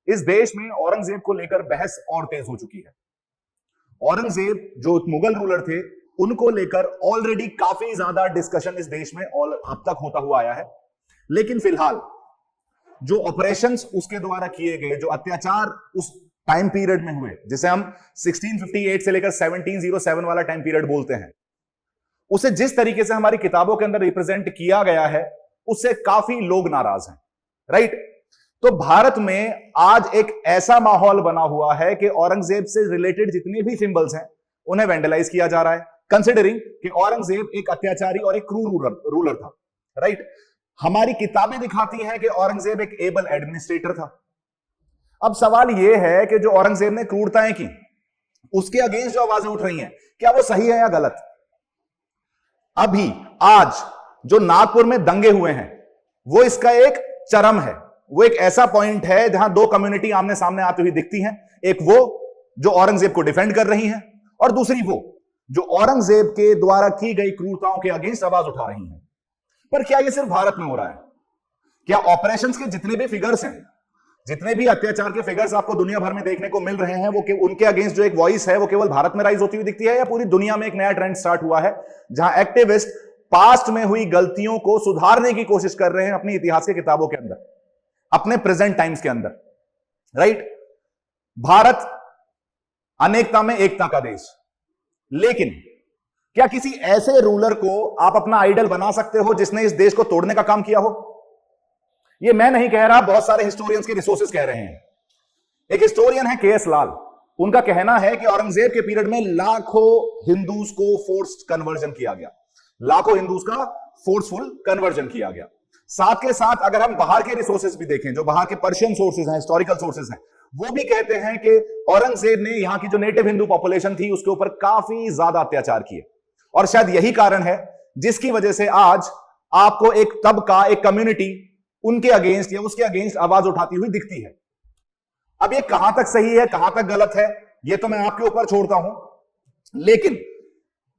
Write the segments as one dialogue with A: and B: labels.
A: इस देश में औरंगजेब को लेकर बहस और तेज हो चुकी है। औरंगजेब जो मुगल रूलर थे, उनको लेकर ऑलरेडी काफी ज्यादा डिस्कशन इस देश में और अब तक होता हुआ आया है। लेकिन फिलहाल जो ऑपरेशंस उसके द्वारा किए गए, जो अत्याचार उस टाइम पीरियड में हुए, जिसे हम 1658 से लेकर 1707 वाला टाइम पीरियड बोलते हैं, उसे जिस तरीके से हमारी किताबों के अंदर रिप्रेजेंट किया गया है, उससे काफी लोग नाराज हैं, राइट। तो भारत में आज एक ऐसा माहौल बना हुआ है कि औरंगजेब से रिलेटेड जितने भी सिंबल्स हैं उन्हें वेंडलाइज किया जा रहा है, कंसिडरिंग कि औरंगजेब एक अत्याचारी और एक क्रूर रूलर था, राइट। हमारी किताबें दिखाती हैं कि औरंगजेब एक एबल एडमिनिस्ट्रेटर था। अब सवाल यह है कि जो औरंगजेब ने क्रूरताएं की, उसके अगेंस्ट जो आवाजें उठ रही हैं, क्या वो सही है या गलत? अभी आज जो नागपुर में दंगे हुए हैं, वो इसका एक चरम है। वो एक ऐसा पॉइंट है जहां दो कम्युनिटी आमने सामने आती हुई दिखती हैं। एक वो जो औरंगजेब को डिफेंड कर रही हैं, और दूसरी वो जो औरंगजेब के द्वारा की गई क्रूरताओं के अगेंस्ट आवाज उठा रही हैं। पर क्या यह सिर्फ भारत में हो रहा है? क्या ऑपरेशंस के जितने भी फिगर्स हैं, जितने भी अत्याचार के फिगर्स आपको दुनिया भर में देखने को मिल रहे हैं, वो उनके अगेंस्ट जो एक वॉइस है वो केवल भारत में राइज होती हुई दिखती है, या पूरी दुनिया में एक नया ट्रेंड स्टार्ट हुआ है जहां एक्टिविस्ट पास्ट में हुई गलतियों को सुधारने की कोशिश कर रहे हैं अपनी इतिहास की किताबों के अंदर, अपने प्रेजेंट टाइम्स के अंदर, राइट। भारत अनेकता में एकता का देश, लेकिन क्या किसी ऐसे रूलर को आप अपना आइडल बना सकते हो जिसने इस देश को तोड़ने का काम किया हो? यह मैं नहीं कह रहा, बहुत सारे हिस्टोरियंस के रिसोर्सेज कह रहे हैं। एक हिस्टोरियन है के.एस. लाल, उनका कहना है कि औरंगजेब के पीरियड में लाखों हिंदूज को फोर्स्ड कन्वर्जन किया गया, लाखों हिंदूज का फोर्सफुल कन्वर्जन किया गया। साथ के साथ अगर हम बाहर के रिसोर्सेज भी देखें, जो बाहर के पर्शियन सोर्सेज हैं, हिस्टोरिकल सोर्सेज हैं, वो भी कहते हैं कि औरंगजेब ने यहां की जो नेटिव हिंदू पॉपुलेशन थी उसके ऊपर काफी ज्यादा अत्याचार किए, और शायद यही कारण है जिसकी वजह से आज आपको एक तबका, एक कम्युनिटी उनके अगेंस्ट या उसके अगेंस्ट आवाज उठाती हुई दिखती है। अब ये कहां तक सही है, कहां तक गलत है, ये तो मैं आपके ऊपर छोड़ता हूं, लेकिन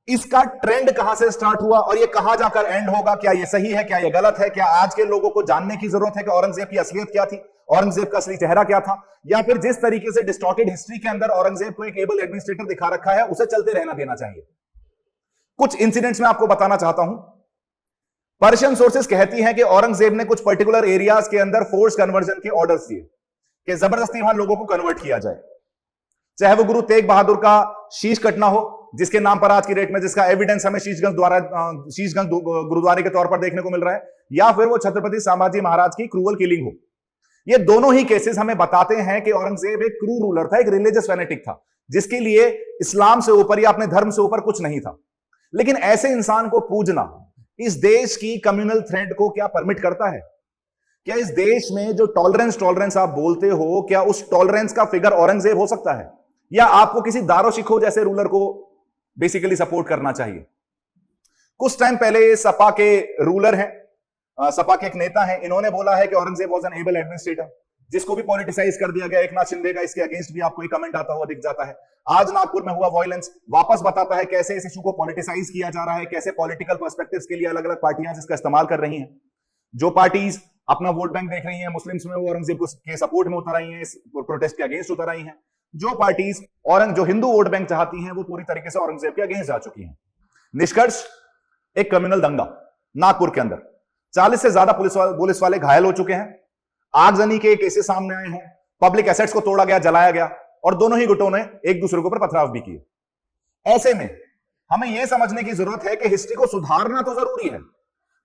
A: इसका ट्रेंड कहां से स्टार्ट हुआ और ये कहां जाकर एंड होगा, क्या ये सही है, क्या ये गलत है, क्या आज के लोगों को जानने की जरूरत है कि औरंगजेब की असलियत क्या थी, औरंगजेब का असली चेहरा क्या था, या फिर जिस तरीके से डिस्टॉर्टेड हिस्ट्री के अंदर औरंगजेब को एक एबल एडमिनिस्ट्रेटर दिखा रखा है, उसे चलते रहना देना चाहिए। कुछ इंसिडेंट्स में आपको बताना चाहता हूं। पर्शियन सोर्सेस कहती हैं कि औरंगजेब ने कुछ पर्टिकुलर एरियाज के अंदर फोर्स कन्वर्जन के ऑर्डर्स दिए कि जबरदस्ती वहां लोगों को कन्वर्ट किया जाए, चाहे वो गुरु तेग बहादुर का शीश कटना हो, जिसके नाम पर आज की डेट में जिसका एविडेंस हमें शीशगंज गुरुद्वारे के तौर पर देखने को मिल रहा है, या फिर वो छत्रपति संभाजी महाराज की क्रूअल किलिंग हो। ये दोनों ही केसेस हमें बताते हैं कि औरंगजेब एक क्रूर रूलर था, एक रिलीजियस फैनेटिक था, जिसके लिए इस्लाम से ऊपर या अपने धर्म से ऊपर कुछ नहीं था। लेकिन ऐसे इंसान को पूजना इस देश की कम्युनल थ्रेड को क्या परमिट करता है? क्या इस देश में जो टॉलरेंस आप बोलते हो, क्या उस टॉलरेंस का फिगर औरंगजेब हो सकता है, या आपको किसी दारो शिखो जैसे रूलर को बेसिकली सपोर्ट करना चाहिए? कुछ टाइम पहले सपा के रूलर हैं, सपा के एक नेता हैं, इन्होंने बोला है कि Aurangzeb was an able administrator, जिसको भी पॉलिटिसाइज कर दिया गया। एकनाथ शिंदे का इसके अगेंस्ट भी आपको एक कमेंट आता हुआ दिख जाता है। आज नागपुर में हुआ वायलेंस वापस बताता है कैसे इस इशू को पॉलिटिसाइज किया जा रहा है, कैसे पॉलिटिकल पर्सपेक्टिव्स के लिए अलग अलग पार्टियां इसका इस्तेमाल कर रही हैं। जो पार्टीज अपना वोट बैंक देख रही हैं मुस्लिम्स में, वो औरंगजेब के सपोर्ट में उतर आई हैं, इस प्रोटेस्ट के अगेंस्ट उतर आई हैं। जो पार्टीज जो हिंदू वोट बैंक चाहती हैं, वो पूरी तरीके से औरंगजेब के अगेंस्ट जा चुकी हैं। निष्कर्ष, एक कम्युनल दंगा नागपुर के अंदर, 40 से ज्यादा पुलिस वाले घायल हो चुके हैं, आगजनी के केसेस सामने आए हैं, पब्लिक एसेट्स को तोड़ा गया, जलाया गया, और दोनों ही गुटों ने एक दूसरे के ऊपर पथराव भी किए। ऐसे में हमें यह समझने की जरूरत है कि हिस्ट्री को सुधारना तो जरूरी है,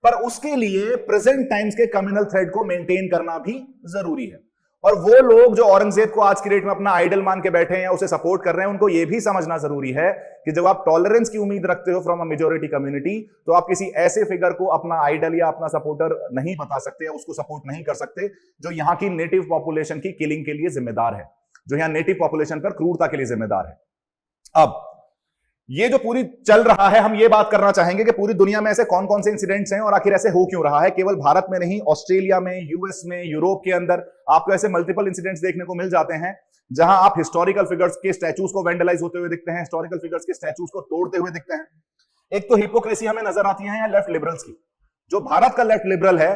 A: पर उसके लिए प्रेजेंट टाइम्स के कम्युनल थ्रेड को मेंटेन करना भी जरूरी है। और वो लोग जो औरंगजेब को आज की डेट में अपना आइडल मान के बैठे हैं या उसे सपोर्ट कर रहे हैं, उनको यह भी समझना जरूरी है कि जब आप टॉलरेंस की उम्मीद रखते हो फ्रॉम अ मेजॉरिटी कम्युनिटी, तो आप किसी ऐसे फिगर को अपना आइडल या अपना सपोर्टर नहीं बता सकते या उसको सपोर्ट नहीं कर सकते जो यहां की नेटिव पॉपुलेशन की किलिंग के लिए जिम्मेदार है, जो यहां नेटिव पॉपुलेशन पर क्रूरता के लिए जिम्मेदार है। अब ये जो पूरी चल रहा है, हम ये बात करना चाहेंगे कि पूरी दुनिया में ऐसे कौन कौन से इंसिडेंट्स हैं और आखिर ऐसे हो क्यों रहा है। केवल भारत में नहीं, ऑस्ट्रेलिया में, यूएस में, यूरोप के अंदर आपको ऐसे मल्टीपल इंसिडेंट्स देखने को मिल जाते हैं जहां आप हिस्टोरिकल फिगर्स के स्टैचूज को वेंडलाइज होते हुए दिखते हैं, हिस्टोरिकल फिगर्स के स्टैचूज को तोड़ते हुए दिखते हैं। एक तो हिपोक्रेसी हमें नजर आती है यहाँ लेफ्ट लिबरल्स की। जो भारत का लेफ्ट लिबरल है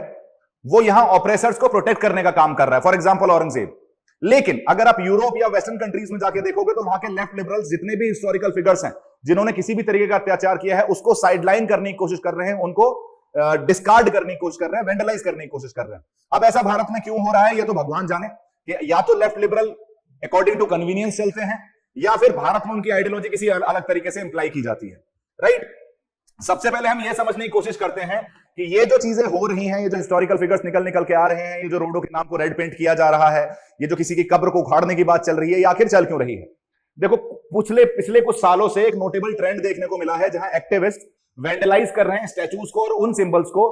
A: वो यहां ऑपरेसर्स को प्रोटेक्ट करने का काम कर रहा है, फॉर एग्जाम्पल औरंगजेब, लेकिन अगर आप यूरोप या वेस्टर्न कंट्रीज में जाके देखोगे तो वहां के लेफ्ट लिबरल्स जितने भी हिस्टोरिकल फिगर्स हैं जिन्होंने किसी भी तरीके का अत्याचार किया है उसको साइडलाइन करने की कोशिश कर रहे हैं, उनको डिस्कार्ड करने की कोशिश कर रहे हैं, वेंडलाइज करने की कोशिश कर रहे हैं। अब ऐसा भारत में क्यों हो रहा है ये तो भगवान जाने, कि या तो left liberal according to convenience चलते हैं या फिर भारत में उनकी आइडियोलॉजी किसी अलग तरीके से इंप्लाई की जाती है, राइट। सबसे पहले हम ये समझने की कोशिश करते हैं कि ये जो चीजें हो रही हैं, ये जो हिस्टोरिकल फिगर्स निकल निकल के आ रहे हैं, ये जो रोडों के नाम को रेड पेंट किया जा रहा है, ये जो किसी की कब्र को उखाड़ने की बात चल रही है, ये आखिर चल क्यों रही है? देखो, पिछले कुछ सालों से एक नोटेबल ट्रेंड देखने को मिला है जहां एक्टिविस्ट वेंडलाइज कर रहे हैं स्टैचूज को और उन सिंबल्स को,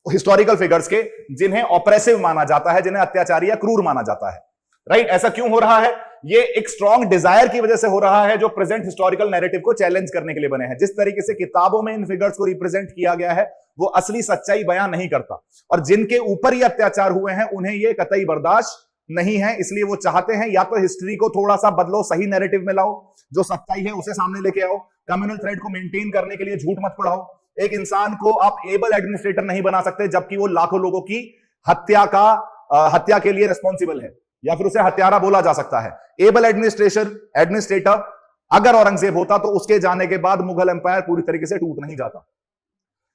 A: हिस्टोरिकल फिगर्स के, जिन्हें ऑप्रेसिव माना जाता है, जिन्हें अत्याचारी या क्रूर माना जाता है, राइट। ऐसा क्यों हो रहा है? ये एक स्ट्रॉन्ग डिजायर की वजह से हो रहा है जो प्रेजेंट हिस्टोरिकल नैरेटिव को चैलेंज करने के लिए बने हैं। जिस तरीके से किताबों में इन फिगर्स को रिप्रेजेंट किया गया है वो असली सच्चाई बयां नहीं करता, और जिनके ऊपर ये अत्याचार हुए हैं उन्हें ये कतई बर्दाश्त नहीं है। इसलिए वो चाहते हैं या तो हिस्ट्री को थोड़ा सा बदलो, सही नैरेटिव में लाओ, जो सच्चाई है उसे सामने लेके आओ, कम्युनल थ्रेड को मेंटेन करने के लिए झूठ मत पढ़ाओ। एक इंसान को आप एबल एडमिनिस्ट्रेटर नहीं बना सकते जबकि वो लाखों लोगों की हत्या के लिए रिस्पॉन्सिबल है, या फिर उसे हत्यारा बोला जा सकता है। एबल एडमिनिस्ट्रेटर अगर औरंगजेब होता तो उसके जाने के बाद मुगल एम्पायर पूरी तरीके से टूट नहीं जाता।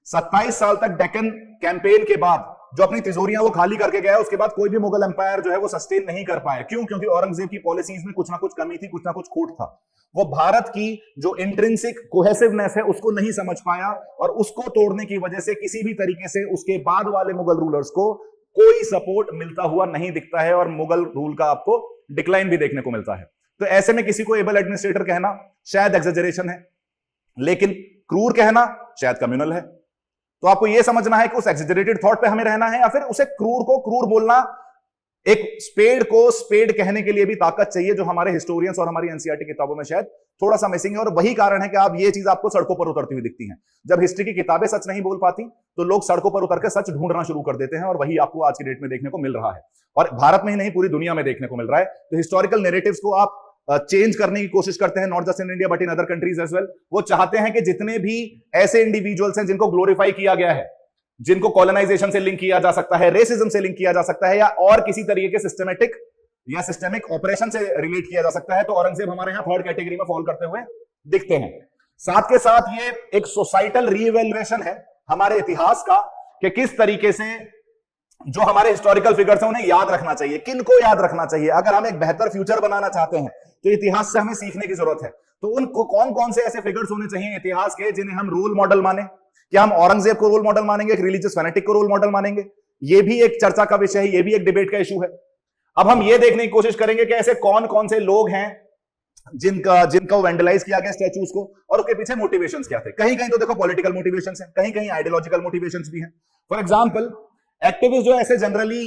A: 27 साल तक डेक्कन कैंपेन के बाद जो अपनी तिजोरियां वो खाली करके गया, उसके बाद कोई भी मुगल एम्पायर जो है वो सस्टेन नहीं कर पाया। क्यों? क्योंकि औरंगजेब की पॉलिसीज में कुछ ना कुछ कमी थी, कुछ ना कुछ खोट था। वो भारत की जो इंट्रिंसिक कोहेसिवनेस है उसको नहीं समझ पाया, और उसको तोड़ने की वजह से किसी भी तरीके से उसके बाद वाले मुगल रूलर्स को कोई सपोर्ट मिलता हुआ नहीं दिखता है, और मुगल रूल का आपको डिक्लाइन भी देखने को मिलता है। तो ऐसे में किसी को एबल एडमिनिस्ट्रेटर कहना शायद एक्सेजरेशन है, लेकिन क्रूर कहना शायद कम्युनल है। तो आपको यह समझना है कि उस एक्सेजरेटेड थॉट पे हमें रहना है, या फिर उसे क्रूर को क्रूर बोलना। एक स्पेड को स्पेड कहने के लिए भी ताकत चाहिए, जो हमारे हिस्टोरियंस और हमारी एनसीईआरटी किताबों में शायद थोड़ा सा मिसिंग है। और वही कारण है कि आप ये चीज आपको सड़कों पर उतरती हुई दिखती हैं। जब हिस्ट्री की किताबें सच नहीं बोल पाती तो लोग सड़कों पर उतर के सच ढूंढना शुरू कर देते हैं, और वही आपको आज की डेट में देखने को मिल रहा है, और भारत में ही नहीं पूरी दुनिया में देखने को मिल रहा है। तो हिस्टोरिकल नैरेटिव्स को आप चेंज करने की कोशिश करते हैं, not just in India but in other countries as well. वो चाहते हैं कि जितने भी ऐसे इंडिविजुअल्स हैं जिनको ग्लोरीफाई किया गया है, जिनको कॉलोनाइजेशन से लिंक किया जा सकता है, रेसिज्म से लिंक किया जा सकता है, या और किसी तरीके के सिस्टमेटिक या सिस्टेमिक ऑपरेशन से रिलेट किया जा सकता है, तो औरंगजेब हमारे यहां थर्ड कैटेगरी में फॉल करते हुए दिखते हैं। साथ के साथ ये एक सोसाइटल रीइवैल्यूएशन है हमारे इतिहास का, कि किस तरीके से जो हमारे हिस्टोरिकल फिगर्स हैं उन्हें याद रखना चाहिए, किनको याद रखना चाहिए। अगर हम एक बेहतर फ्यूचर बनाना चाहते हैं तो इतिहास से हमें सीखने की जरूरत है। तो उनको कौन कौन से ऐसे फिगर्स होने चाहिए इतिहास के जिन्हें हम रोल मॉडल माने? क्या हम औरंगजेब को रोल मॉडल मानेंगे, एक रिलीजियस फैनेटिक को रोल मॉडल मानेंगे? ये भी एक चर्चा का विषय है, ये भी एक डिबेट का इशू है। अब हम ये देखने की कोशिश करेंगे कि ऐसे कौन कौन से लोग हैं जिनका वेंडलाइज किया गया स्टैचूज को, और उसके पीछे मोटिवेशंस क्या थे। कहीं कहीं तो देखो पॉलिटिकल मोटिवेशंस हैं, कहीं कहीं आइडियोलॉजिकल मोटिवेशंस भी हैं। फॉर एग्जांपल, एक्टिविस्ट जो ऐसे जनरली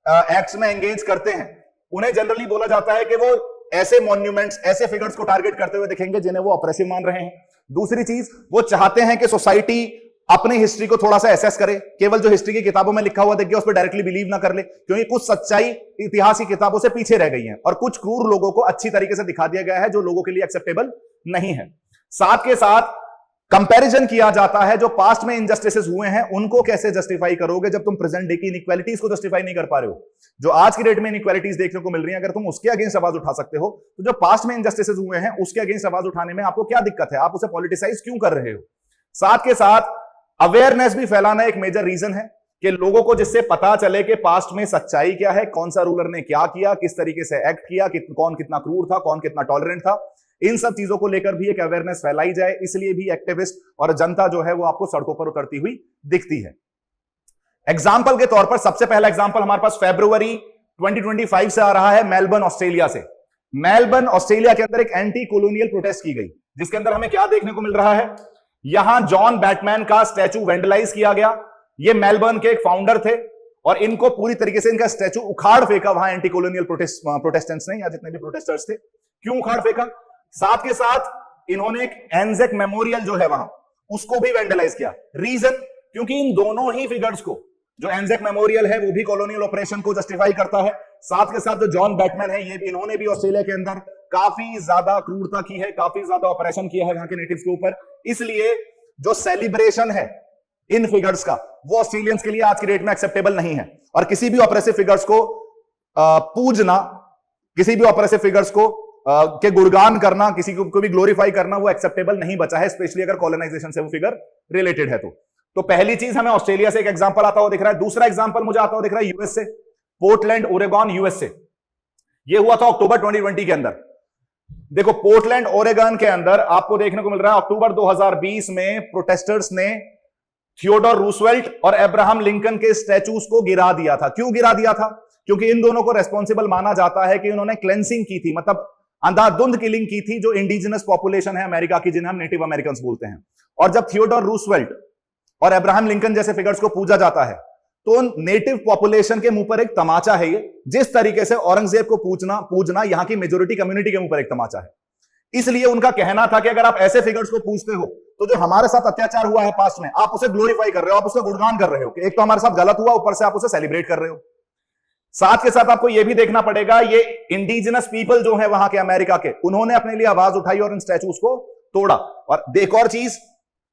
A: एक्ट्स में एंगेज करते हैं, उन्हें जनरली बोला जाता है कि वो ऐसे मॉन्यूमेंट्स, ऐसे फिगर्स को टारगेट करते हुए दिखेंगे जिन्हें वो ऑप्रेसिव मान रहे हैं। दूसरी चीज, वो चाहते हैं कि सोसाइटी अपनी हिस्ट्री को थोड़ा सा एसेस करे, केवल जो हिस्ट्री की किताबों में लिखा हुआ देख के उस पर डायरेक्टली बिलीव ना कर ले, क्योंकि कुछ सच्चाई इतिहास की किताबों से पीछे रह गई है, और कुछ क्रूर लोगों को अच्छी तरीके से दिखा दिया गया है जो लोगों के लिए एक्सेप्टेबल नहीं है। साथ के साथ कंपैरिजन किया जाता है, जो पास्ट में इनजस्टिसेस हुए हैं उनको कैसे जस्टिफाई करोगे जब तुम प्रेजेंट डे की इनइक्वालिटीज को जस्टिफाई नहीं कर पा रहे हो। जो आज की डेट में इनइक्वालिटीज देखने को मिल रही है, अगर तुम उसके अगेंस्ट आवाज उठा सकते हो, तो जो पास्ट में इनजस्टिसेस हुए हैं उसके अगेंस्ट आवाज उठाने में आपको क्या दिक्कत है? आप उसे पॉलिटिसाइज क्यों कर रहे हो? साथ के साथ अवेयरनेस भी फैलाना एक मेजर रीजन है, कि लोगों को जिससे पता चले कि पास्ट में सच्चाई क्या है, कौन सा रूलर ने क्या किया, किस तरीके से एक्ट किया, कौन कितना क्रूर था, कौन कितना टॉलरेंट था। इन सब चीजों को लेकर भी एक अवेयरनेस फैलाई जाए, इसलिए भी एक्टिविस्ट और जनता जो है वो आपको सड़कों पर उतरती हुई दिखती है। एग्जाम्पल के तौर पर सबसे पहला एग्जाम्पल हमारे पास फरवरी 2025 से आ रहा है, मेलबर्न ऑस्ट्रेलिया से। मेलबर्न ऑस्ट्रेलिया के अंदर एक एंटी कॉलोनियल प्रोटेस्ट की गई, जिसके अंदर हमें क्या देखने को मिल रहा है? यहां जॉन बैटमैन का स्टैचू वेंडलाइज किया गया। ये मेलबर्न के एक फाउंडर थे, और इनको पूरी तरीके से इनका स्टैचू उखाड़ फेंका वहां एंटी कॉलोनियल प्रोटेस्टेंट्स ने, या जितने भी प्रोटेस्टर्स थे। क्यों उखाड़ फेंका? साथ के साथ इन्होंने एक एंजेक मेमोरियल जो है वहां, उसको भी वेंडलाइज किया। रीजन, क्योंकि इन दोनों ही फिगर्स को, जो एंजेक मेमोरियल है वो भी कॉलोनियल ऑपरेशन को जस्टिफाई करता है, साथ के साथ जो जॉन बैटमैन है ये भी, इन्होंने भी ऑस्ट्रेलिया के अंदर काफी ज्यादा क्रूरता की है, काफी ज्यादा ऑपरेशन किया है वहां के नेटिव्स के ऊपर। इसलिए जो सेलिब्रेशन है इन फिगर्स का, वो ऑस्ट्रेलियंस के लिए आज की डेट में एक्सेप्टेबल नहीं है। और किसी भी ऑपरेसिव फिगर्स को पूजना किसी भी ऑपरेसिव फिगर्स को के गुणगान करना, किसी को भी ग्लोरीफाई करना वो एक्सेप्टेबल नहीं बचा है, स्पेशली अगर कॉलोनाइजेशन से वो फिगर रिलेटेड है तो पहली चीज हमें ऑस्ट्रेलिया से एक एग्जांपल आता हुआ दिख रहा है। दूसरा एग्जांपल मुझे आता हुआ दिख रहा है यूएस से, पोर्टलैंड ओरेगॉन यूएस से। ये हुआ था अक्टूबर 2020 के अंदर। देखो पोर्टलैंड ओरेगन के अंदर आपको देखने को मिल रहा है अक्टूबर 2020 में प्रोटेस्टर्स ने थियोडोर रूसवेल्ट और अब्राहम लिंकन के स्टैचूज को गिरा दिया था। क्यों गिरा दिया था? क्योंकि इन दोनों को रेस्पॉन्सिबल माना जाता है कि उन्होंने क्लेंसिंग की थी, मतलब अंधाधुंध किलिंग की थी जो इंडिजिनस पॉपुलेशन है अमेरिका की, जिन्हें हम नेटिव अमेरिकन बोलते हैं। और जब थियोडोर रूसवेल्ट और अब्राहम लिंकन जैसे फिगर्स को पूजा जाता है तो नेटिव पॉपुलेशन के मुंह पर एक तमाचा है ये। जिस तरीके से औरंगजेब को पूजना यहां की मेजोरिटी कम्युनिटी के मुंह पर एक तमाचा है। इसलिए उनका कहना था कि अगर आप ऐसे फिगर्स को पूजते हो तो जो हमारे साथ अत्याचार हुआ है पास्ट में, आप उसे ग्लोरीफाई कर रहे हो, आप उसका गुणगान कर रहे हो कि एक तो हमारे साथ गलत हुआ, ऊपर से आप उसे सेलिब्रेट कर रहे हो। साथ के साथ आपको यह भी देखना पड़ेगा, ये इंडिजिनस पीपल जो है वहां के अमेरिका के, उन्होंने अपने लिए आवाज उठाई और इन स्टैचूज को तोड़ा। और एक और चीज,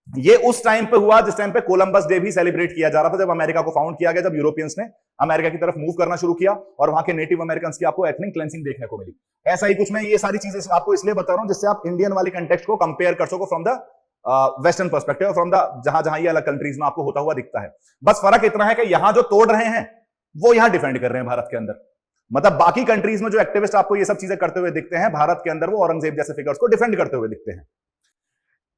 A: ये उस टाइम पे हुआ जिस टाइम पे कोलंबस डे भी सेलिब्रेट किया जा रहा था, जब अमेरिका को फाउंड किया गया, जब यूरोपियंस ने अमेरिका की तरफ मूव करना शुरू किया और वहां के नेटिव अमेरिकन की आपको एथनिक क्लेंसिंग देखने को मिली। ऐसा ही कुछ मैं ये सारी चीजें आपको इसलिए बता रहा हूं जिससे आप इंडियन वाली कंटेक्स्ट को कंपेयर कर सको from the western perspective, from the जहां जहां ये अलग कंट्रीज में आपको होता हुआ दिखता है। बस फर्क इतना है कि यहां जो तोड़ रहे हैं वो यहां डिफेंड कर रहे हैं भारत के अंदर। मतलब बाकी कंट्रीज में जो एक्टिविस्ट आपको ये सब चीजें करते हुए दिखते हैं, भारत के अंदर वो औरंगजेब जैसे फिगर्स को डिफेंड करते हुए दिखते हैं।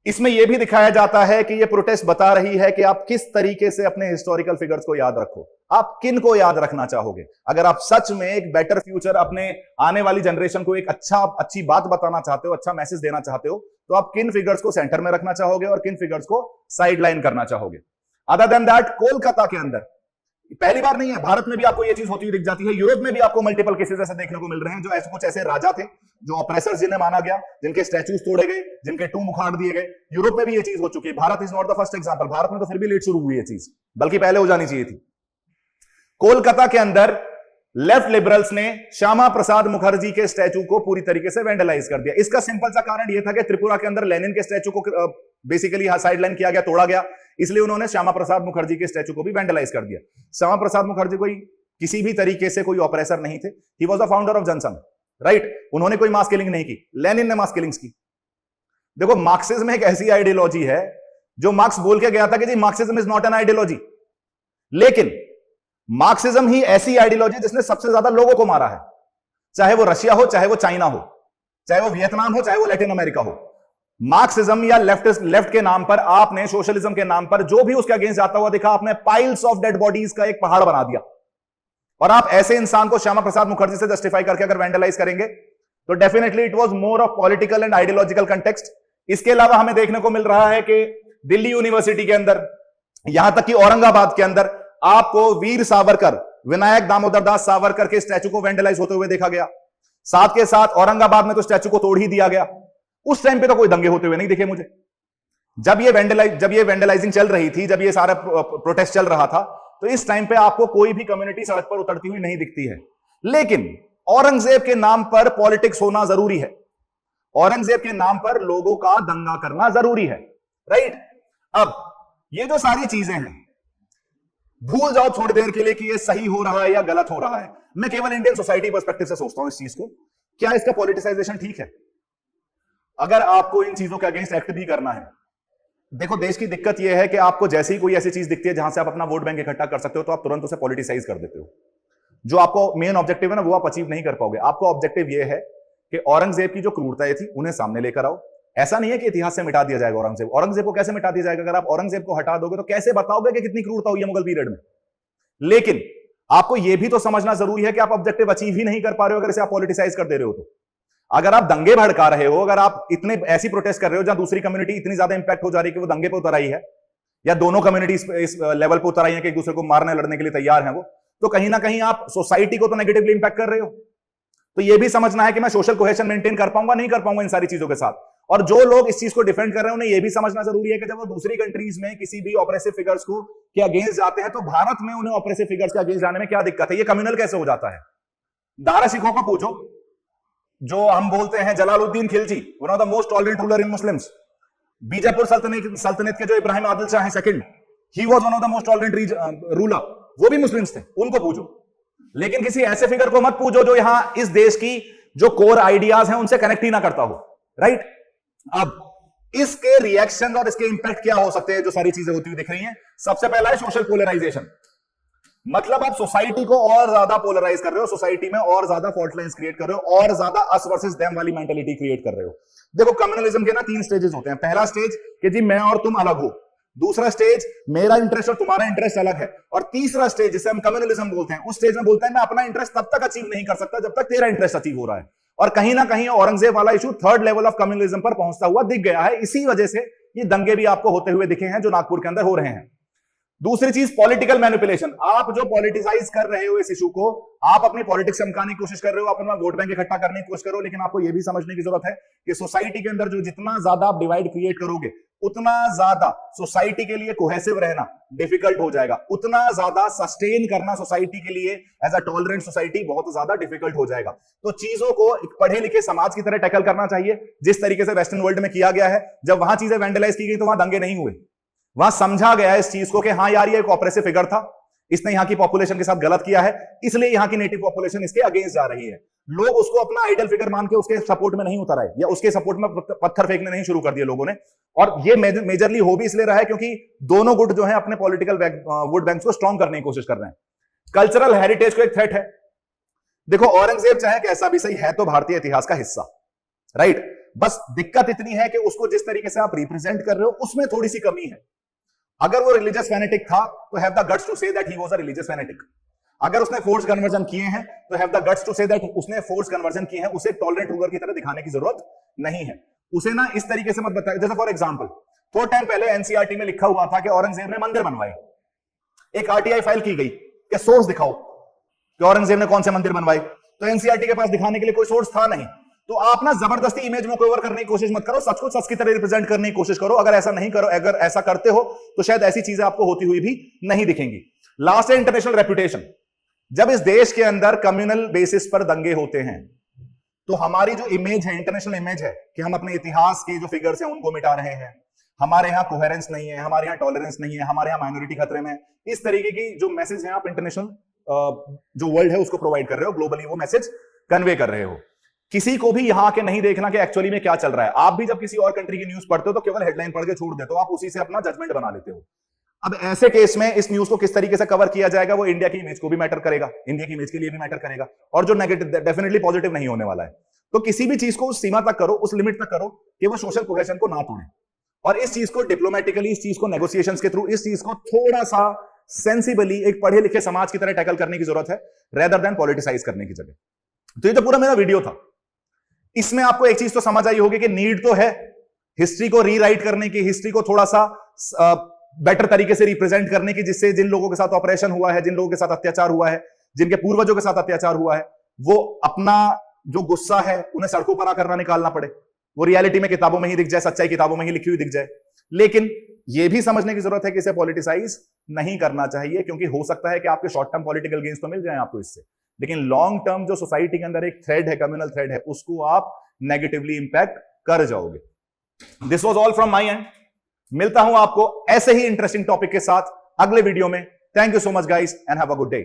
A: इसमें यह भी दिखाया जाता है कि यह प्रोटेस्ट बता रही है कि आप किस तरीके से अपने हिस्टोरिकल फिगर्स को याद रखो, आप किन को याद रखना चाहोगे। अगर आप सच में एक बेटर फ्यूचर अपने आने वाली जनरेशन को एक अच्छी बात बताना चाहते हो, अच्छा मैसेज देना चाहते हो, तो आप किन फिगर्स को सेंटर में रखना चाहोगे और किन फिगर्स को साइडलाइन करना चाहोगे। अदर देन दैट, कोलकाता के अंदर पहली बार नहीं है, भारत में भी आपको यह चीज होती हुई दिख जाती है, यूरोप में भी आपको मल्टीपल केसेस ऐसे देखने को मिल रहे हैं, जो ऐसे कुछ ऐसे राजा थे जो ऑपरेसर्स जिन्हें माना गया, जिनके स्टैचूज तोड़े गए, जिनके टूम उखाड़ दिए गए। यूरोप में भी ये चीज हो चुकी है। Bharat is not the first example. Bharat में तो फिर भी लेट शुरू हुई है चीज, बल्कि पहले हो जानी चाहिए थी। कोलकाता के अंदर लेफ्ट लिबरल्स ने श्यामा प्रसाद मुखर्जी के स्टैचू को पूरी तरीके से वेंडलाइज कर दिया। इसका सिंपल सा कारण यह था कि त्रिपुरा के अंदर लेनिन के स्टैचू को बेसिकली साइडलाइन किया गया, तोड़ा गया, इसलिए उन्होंने श्यामा प्रसाद मुखर्जी के स्टैचू को भी वेंडलाइज कर दिया। श्यामा प्रसाद मुखर्जी कोई किसी भी तरीके से कोई ऑपरेसर नहीं थे, he was the founder of Jansangh, right. उन्होंने कोई मास किलिंग नहीं की, लेनिन ने मास किलिंग्स की। देखो मार्क्सिज्म एक ऐसी आइडियोलॉजी है जो मार्क्स बोल के गया था कि जी Marxism is not an ideology, लेकिन मार्क्सिज्म ही ऐसी आइडियोलॉजी जिसने सबसे ज्यादा लोगों को मारा है, चाहे वो रशिया हो, चाहे वो चाइना हो, चाहे वो वियतनाम हो, चाहे वो लैटिन अमेरिका हो। मार्क्सिज्म या लेफ्ट के नाम पर आपने, सोशलिज्म के नाम पर जो भी उसके अगेंस्ट जाता हुआ दिखा, आपने पाइल्स ऑफ डेड बॉडीज का एक पहाड़ बना दिया। और आप ऐसे इंसान को श्यामा प्रसाद मुखर्जी से जस्टिफाई करके अगर वेंडलाइज करेंगे तो definitely it was more of political and ideological context. इसके अलावा हमें देखने को मिल रहा है कि दिल्ली यूनिवर्सिटी के अंदर, यहां तक कि औरंगाबाद के अंदर आपको वीर सावरकर, विनायक दामोदर दास सावरकर के स्टैचू को वेंडलाइज होते हुए देखा गया। साथ के साथ औरंगाबाद में तो स्टैचू को तोड़ ही दिया गया। उस टाइम पे तो कोई दंगे होते हुए नहीं दिखे मुझे। जब ये वेंडलाइजिंग चल रही थी, जब ये सारा प्रोटेस्ट चल रहा था, तो इस टाइम पे आपको कोई भी कम्युनिटी सड़क पर उतरती हुई नहीं दिखती है। लेकिन औरंगजेब के नाम पर पॉलिटिक्स होना जरूरी है, औरंगजेब के नाम पर लोगों का दंगा करना जरूरी है, राइट। अब ये जो सारी चीजें हैं, भूल जाओ थोड़ी देर के लिए कि ये सही हो रहा है या गलत हो रहा है। मैं केवल इंडियन सोसाइटी पर्सपेक्टिव से सोचता हूं इस चीज को, क्या इसका पॉलिटिसाइजेशन ठीक है? अगर आपको इन चीजों के अगेंस्ट एक्ट भी करना है, देखो देश की दिक्कत यह है कि आपको जैसे ही कोई ऐसी चीज दिखती है जहां से आप अपना वोट बैंक इकट्ठा कर सकते हो, तो आप तुरंत उसे पॉलिटिसाइज कर देते हो। जो आपको मेन ऑब्जेक्टिव है ना, वो आप अचीव नहीं कर पाओगे। आपको ऑब्जेक्टिव यह है कि औरंगजेब की जो क्रूरताएं थी उन्हें सामने लेकर आओ। ऐसा नहीं है कि इतिहास से मिटा दिया जाएगा औरंगजेब। औरंगजेब को कैसे मिटा दिया जाएगा? अगर आप औरंगजेब को हटा दोगे तो कैसे बताओगे कि कितनी क्रूरता हुई है मुगल पीरियड में? लेकिन आपको यह भी तो समझना जरूरी है कि आप ऑब्जेक्टिव अचीव ही नहीं कर पा रहे हो अगर इसे आप पॉलिटिसाइज कर दे रहे हो तो। अगर आप दंगे भड़का रहे हो, अगर आप इतने ऐसी प्रोटेस्ट कर रहे हो जहां दूसरी कम्युनिटी इतनी ज्यादा इंपैक्ट हो जा रही है कि वो दंगे पे उतर आई है, या दोनों कम्युनिटी इस लेवल पे उतर आई है कि एक दूसरे को मारने लड़ने के लिए तैयार हैं वो, तो कहीं ना कहीं आप सोसाइटी को तो नेगेटिवली इंपैक्ट कर रहे हो। तो ये भी समझना है कि मैं सोशल कोहेशन मेंटेन कर पाऊंगा, नहीं कर पाऊंगा इन सारी चीजों के साथ। और जो लोग इस चीज को डिफेंड कर रहे हैं उन्हें यह भी समझना जरूरी है कि जब वो दूसरी कंट्रीज में किसी भी ऑपरेसिव फिगर्स को के अगेंस्ट जाते हैं, तो भारत में उन्हें ऑपरेसिव फिगर्स के अगेंस्ट जाने में क्या दिक्कत है? ये कम्युनल कैसे हो जाता है? दारा सिखों को पूछो, जो हम बोलते हैं Jalaluddin Khilji, one of the most tolerant ruler in Muslims. Bijapur सल्तनत के जो इब्राहिम आदिल शाह हैं second, he was one of the most tolerant ruler, वो भी मुस्लिम्स थे। उनको पूछो, लेकिन किसी ऐसे फिगर को मत पूछो जो यहां इस देश की जो कोर आइडियाज हैं उनसे कनेक्ट ही ना करता हो, राइट। अब इसके रिएक्शन और इसके इंपैक्ट क्या हो सकते हैं जो सारी चीजें होती हुई दिख रही हैं। सबसे पहला है सोशल पोलराइजेशन, मतलब आप सोसाइटी को और ज्यादा पोलराइज कर रहे हो, सोसाइटी में और ज्यादा फॉल्ट लाइंस क्रिएट कर रहे हो, और ज्यादा अस वर्सेस देम वाली मेंटेलिटी क्रिएट कर रहे हो। देखो कम्युनलिज्म के ना 3 स्टेजेस होते हैं। पहला स्टेज कि जी मैं और तुम अलग हो, दूसरा स्टेज मेरा इंटरेस्ट और तुम्हारा इंटरेस्ट अलग है, और तीसरा स्टेज जिसे हम कम्युनलिज्म बोलते हैं, उस स्टेज में बोलते हैं मैं अपना इंटरेस्ट तब तक अचीव नहीं कर सकता जब तक तेरा इंटरेस्ट अचीव हो रहा है। और कहीं ना कहीं औरंगजेब वाला issue 3rd level of communalism पर पहुंचता हुआ दिख गया है। इसी वजह से ये दंगे भी आपको होते हुए दिखे हैं जो नागपुर के अंदर हो रहे हैं। दूसरी चीज पॉलिटिकल मैनिपुलेशन, आप जो पॉलिटिसाइज कर रहे हो इस इशू को, आप अपनी पॉलिटिक्स चमकाने की कोशिश कर रहे हो, अपना वोट बैंक इकट्ठा करने की कोशिश करो, लेकिन आपको यह भी समझने की जरूरत है कि सोसाइटी के अंदर जो जितना ज्यादा आप डिवाइड क्रिएट करोगे उतना ज्यादा सोसाइटी के लिए कोहेसिव रहना डिफिकल्ट हो जाएगा, उतना ज्यादा सस्टेन करना सोसाइटी के लिए एज अ टॉलरेंट सोसाइटी बहुत ज्यादा डिफिकल्ट हो जाएगा। तो चीजों को एक पढ़े लिखे समाज की तरह टैकल करना चाहिए, जिस तरीके से वेस्टर्न वर्ल्ड में किया गया है। जब वहां चीजें वैंडलाइज की गई तो वहां दंगे नहीं हुए, वहां समझा गया इस चीज को कि हाँ यार ये एक ऑपरेसिव फिगर था, इसने यहां की पॉपुलेशन के साथ गलत किया है, इसलिए यहां की नेटिव पॉपुलेशन इसके अगेंस्ट जा रही है। लोग उसको अपना आइडल फिगर मान के उसके सपोर्ट में नहीं उतर आए, या उसके सपोर्ट में पत्थर फेंकने नहीं शुरू कर दिए लोगों ने। और ये मेजरली हो भी इसलिए रहा है क्योंकि दोनों गुट जो है अपने पॉलिटिकल वोट बैंक्स को स्ट्रॉन्ग करने की कोशिश कर रहे हैं। कल्चरल हेरिटेज को एक थ्रेट है। देखो औरंगजेब चाहे कैसा भी सही है तो भारतीय इतिहास का हिस्सा, राइट। बस दिक्कत इतनी है कि उसको जिस तरीके से आप रिप्रेजेंट कर रहे हो उसमें थोड़ी सी कमी है। अगर वो रिलीजियस फैनेटिक था तो have the guts to say that he was a religious fanatic. अगर उसने फोर्स कन्वर्जन किए हैं तो have the guts to say that उसने फोर्स कन्वर्जन किए हैं। उसे टॉलरेंट रूलर की तरह दिखाने की जरूरत नहीं है। उसे ना इस तरीके से मत बताया, जैसे फॉर एग्जांपल थोड़ा टाइम पहले एनसीईआरटी में लिखा हुआ था कि औरंगजेब ने मंदिर बनवाए, एक आरटीआई फाइल की गई कि सोर्स दिखाओ कि औरंगजेब ने कौन से मंदिर बनवाए, तो एनसीईआरटी के पास दिखाने के लिए कोई सोर्स था नहीं। तो आप ना जबरदस्ती इमेज में कवर करने की कोशिश मत करो, सच को सच की तरह रिप्रेजेंट करने की कोशिश करो। अगर ऐसा नहीं करो, अगर ऐसा करते हो तो शायद ऐसी चीजें आपको होती हुई भी नहीं दिखेंगी। लास्ट है इंटरनेशनल रेपुटेशन। जब इस देश के अंदर कम्युनल बेसिस पर दंगे होते हैं तो हमारी जो इमेज है, इंटरनेशनल इमेज है कि हम अपने इतिहास के जो फिगर्स हैं उनको मिटा रहे हैं, हमारे यहां कोहेरेंस नहीं है, हमारे यहां टॉलरेंस नहीं है, हमारे यहां माइनॉरिटी खतरे में, इस तरीके की जो मैसेज है आप इंटरनेशनल जो वर्ल्ड है उसको प्रोवाइड कर रहे हो, ग्लोबली वो मैसेज कन्वे कर रहे हो। किसी को भी यहां के नहीं देखना कि एक्चुअली में क्या चल रहा है। आप भी जब किसी और कंट्री की न्यूज पढ़ते हो तो केवल हेडलाइन पढ़ के छोड़ देते हो, आप उसी से अपना जजमेंट बना लेते हो। अब ऐसे केस में इस न्यूज को किस तरीके से कवर किया जाएगा वो इंडिया की इमेज को भी मैटर करेगा, इंडिया की इमेज के लिए भी मैटर करेगा, और जो नेगेटिव डेफिनेटली पॉजिटिव नहीं होने वाला है। तो किसी भी चीज को उस सीमा तक करो, उस लिमिट तक करो कि वो सोशल कोहेशन को ना तोड़े, और इस चीज को डिप्लोमेटिकली, इस चीज को नेगोशिएशंस के थ्रू, इस चीज को थोड़ा सा सेंसिबली एक पढ़े लिखे समाज की तरह टैकल करने की जरूरत है, रेदर देन पॉलिटिसाइज करने की जगह। तो ये तो पूरा मेरा वीडियो था। इसमें आपको एक चीज तो समझ आई होगी कि नीड तो है हिस्ट्री को रीराइट करने की, हिस्ट्री को थोड़ा सा बेटर तरीके से रिप्रेजेंट करने की, जिससे जिन लोगों के साथ ऑपरेशन हुआ है, जिन लोगों के साथ अत्याचार हुआ है, जिनके पूर्वजों के साथ अत्याचार हुआ है, वो अपना जो गुस्सा है उन्हें सड़कों पर आकर ना निकालना पड़े, वो रियलिटी में किताबों में ही दिख जाए, सच्चाई किताबों में ही लिखी हुई दिख जाए। लेकिन यह भी समझने की जरूरत है कि इसे पॉलिटिसाइज नहीं करना चाहिए, क्योंकि हो सकता है कि आपके शॉर्ट टर्म पॉलिटिकल गेन्स तो मिल जाए आपको इससे, लेकिन लॉन्ग टर्म जो सोसाइटी के अंदर एक थ्रेड है, कम्युनल थ्रेड है, उसको आप नेगेटिवली इंपैक्ट कर जाओगे। This was all from my and. मिलता हूं आपको ऐसे ही इंटरेस्टिंग टॉपिक के साथ अगले वीडियो में। Thank you so much guys and have a good day.